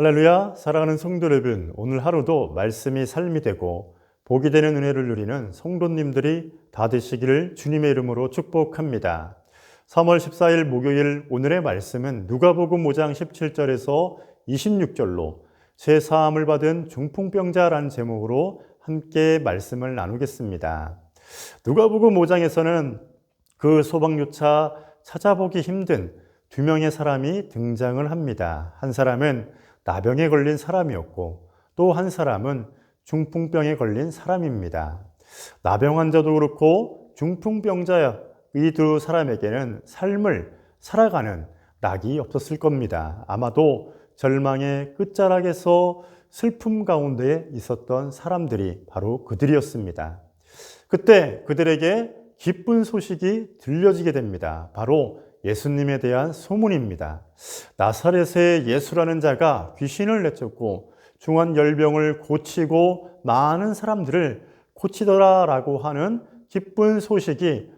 할렐루야, 사랑하는 성도 여러분, 오늘 하루도 말씀이 삶이 되고 복이 되는 은혜를 누리는 성도님들이 다 되시기를 주님의 이름으로 축복합니다. 3월 14일 목요일 오늘의 말씀은 누가복음 5장 17절에서 26절로 제 사함을 받은 중풍병자라는 제목으로 함께 말씀을 나누겠습니다. 누가복음 5장에서는 그 소방요차 찾아보기 힘든 두 명의 사람이 등장을 합니다. 한 사람은 나병에 걸린 사람이었고 또 한 사람은 중풍병에 걸린 사람입니다. 나병 환자도 그렇고 중풍병자 이 두 사람에게는 삶을 살아가는 낙이 없었을 겁니다. 아마도 절망의 끝자락에서 슬픔 가운데 있었던 사람들이 바로 그들이었습니다. 그때 그들에게 기쁜 소식이 들려지게 됩니다. 바로 예수님에 대한 소문입니다. 나사렛의 예수라는 자가 귀신을 내쫓고 중한 열병을 고치고 많은 사람들을 고치더라라고 하는 기쁜 소식이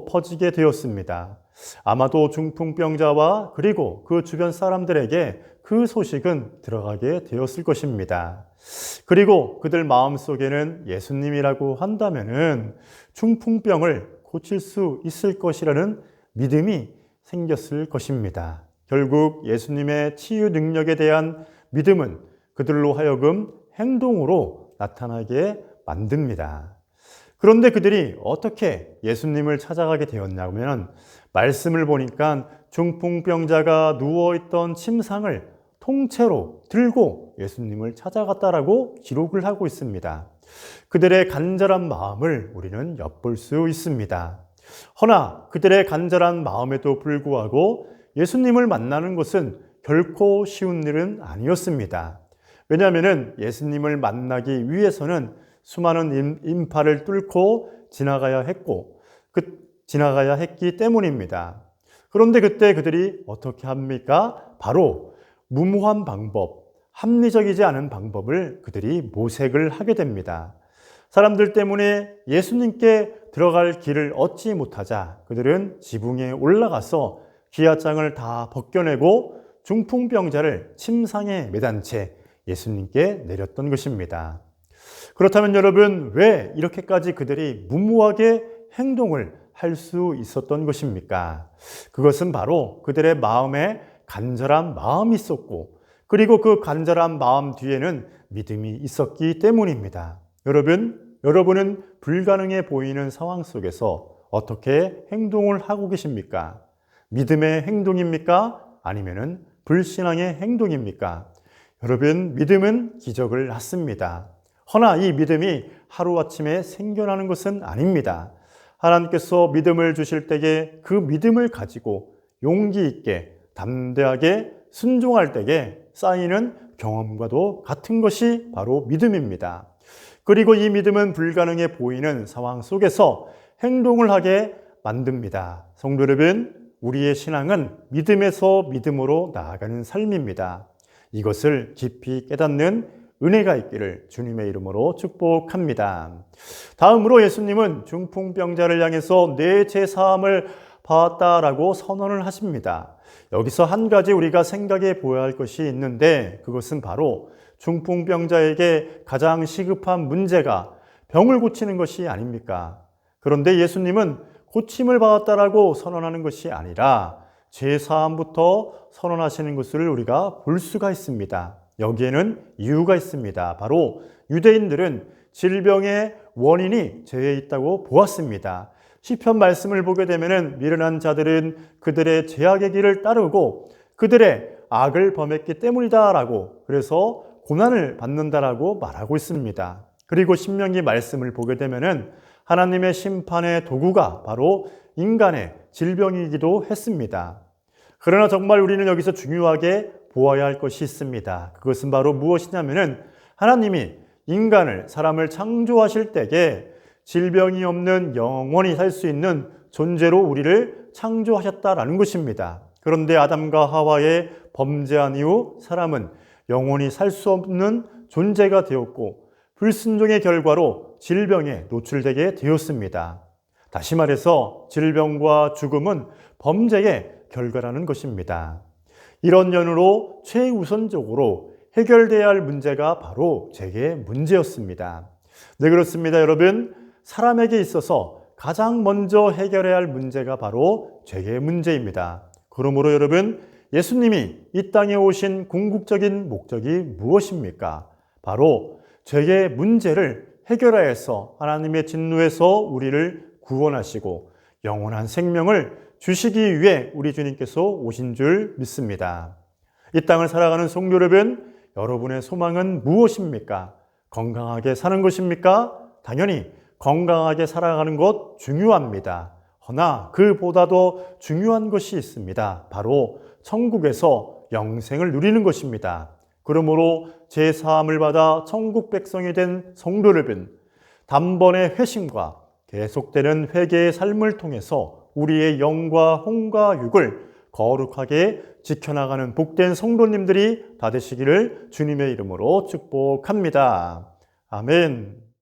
퍼지게 되었습니다. 아마도 중풍병자와 그리고 그 주변 사람들에게 그 소식은 들어가게 되었을 것입니다. 그리고 그들 마음속에는 예수님이라고 한다면은 중풍병을 고칠 수 있을 것이라는 믿음이 생겼을 것입니다. 결국 예수님의 치유 능력에 대한 믿음은 그들로 하여금 행동으로 나타나게 만듭니다. 그런데 그들이 어떻게 예수님을 찾아가게 되었냐면 말씀을 보니까 중풍병자가 누워있던 침상을 통째로 들고 예수님을 찾아갔다라고 기록을 하고 있습니다. 그들의 간절한 마음을 우리는 엿볼 수 있습니다. 허나 그들의 간절한 마음에도 불구하고 예수님을 만나는 것은 결코 쉬운 일은 아니었습니다. 왜냐하면 예수님을 만나기 위해서는 수많은 인파를 뚫고 지나가야 했기 때문입니다. 그런데 그때 그들이 어떻게 합니까? 바로 무모한 방법, 합리적이지 않은 방법을 그들이 모색을 하게 됩니다. 사람들 때문에 예수님께 들어갈 길을 얻지 못하자 그들은 지붕에 올라가서 기아장을 다 벗겨내고 중풍병자를 침상에 매단 채 예수님께 내렸던 것입니다. 그렇다면 여러분, 왜 이렇게까지 그들이 무모하게 행동을 할 수 있었던 것입니까? 그것은 바로 그들의 마음에 간절한 마음이 있었고 그리고 그 간절한 마음 뒤에는 믿음이 있었기 때문입니다. 여러분은 불가능해 보이는 상황 속에서 어떻게 행동을 하고 계십니까? 믿음의 행동입니까? 아니면 불신앙의 행동입니까? 여러분, 믿음은 기적을 낳습니다. 허나 이 믿음이 하루아침에 생겨나는 것은 아닙니다. 하나님께서 믿음을 주실 때에 그 믿음을 가지고 용기 있게 담대하게 순종할 때에 쌓이는 경험과도 같은 것이 바로 믿음입니다. 그리고 이 믿음은 불가능해 보이는 상황 속에서 행동을 하게 만듭니다. 성도 여러분, 우리의 신앙은 믿음에서 믿음으로 나아가는 삶입니다. 이것을 깊이 깨닫는 은혜가 있기를 주님의 이름으로 축복합니다. 다음으로 예수님은 중풍병자를 향해서 내 죄사함을 받았다라고 선언을 하십니다. 여기서 한 가지 우리가 생각해 보아야 할 것이 있는데 그것은 바로 중풍병자에게 가장 시급한 문제가 병을 고치는 것이 아닙니까? 그런데 예수님은 고침을 받았다라고 선언하는 것이 아니라 죄사함부터 선언하시는 것을 우리가 볼 수가 있습니다. 여기에는 이유가 있습니다. 바로 유대인들은 질병의 원인이 죄에 있다고 보았습니다. 시편 말씀을 보게 되면 미련한 자들은 그들의 죄악의 길을 따르고 그들의 악을 범했기 때문이다라고 그래서 고난을 받는다라고 말하고 있습니다. 그리고 신명기 말씀을 보게 되면 하나님의 심판의 도구가 바로 인간의 질병이기도 했습니다. 그러나 정말 우리는 여기서 중요하게 보아야 할 것이 있습니다. 그것은 바로 무엇이냐면은 하나님이 사람을 창조하실 때에 질병이 없는 영원히 살 수 있는 존재로 우리를 창조하셨다라는 것입니다. 그런데 아담과 하와의 범죄한 이후 사람은 영원히 살 수 없는 존재가 되었고 불순종의 결과로 질병에 노출되게 되었습니다. 다시 말해서 질병과 죽음은 범죄의 결과라는 것입니다. 이런 연유로 최우선적으로 해결돼야 할 문제가 바로 제게 문제였습니다. 네, 그렇습니다, 여러분. 사람에게 있어서 가장 먼저 해결해야 할 문제가 바로 죄의 문제입니다. 그러므로 여러분, 예수님이 이 땅에 오신 궁극적인 목적이 무엇입니까? 바로 죄의 문제를 해결하여서 하나님의 진노에서 우리를 구원하시고 영원한 생명을 주시기 위해 우리 주님께서 오신 줄 믿습니다. 이 땅을 살아가는 성도 여러분, 여러분의 소망은 무엇입니까? 건강하게 사는 것입니까? 당연히 건강하게 살아가는 것 중요합니다. 허나 그보다도 중요한 것이 있습니다. 바로 천국에서 영생을 누리는 것입니다. 그러므로 제사함을 받아 천국 백성이 된 성도 여러분, 단번의 회심과 계속되는 회개의 삶을 통해서 우리의 영과 혼과 육을 거룩하게 지켜나가는 복된 성도님들이 다 되시기를 주님의 이름으로 축복합니다. 아멘.